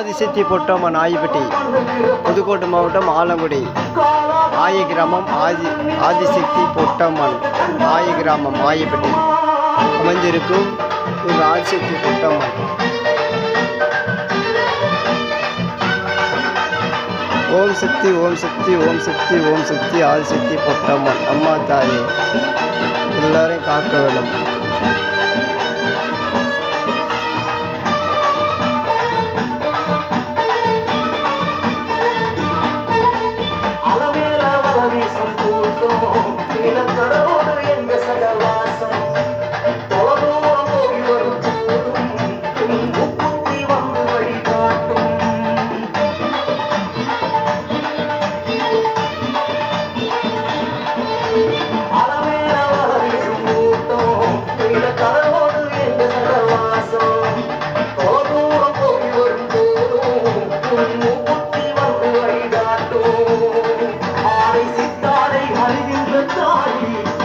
ஆதிசக்தி பொட்டம்மன் ஆயிப்பட்டி, புதுக்கோட்டை மாவட்டம் ஆலங்குடி ஆய கிராமம். ஆதிசக்தி பொட்டம்மன் ஆய கிராமம் ஆயிப்பட்டி அமைந்திருக்கும் இந்த ஆதிசக்தி பொட்டம்மன். ஓம் சக்தி ஓம் சக்தி ஓம் சக்தி ஓம் சக்தி ஆதிசக்தி பொட்டம்மன் அம்மா தாயே எல்லாரையும் காக்க வேண்டும். சித்தாரை அறிகின்ற தாய்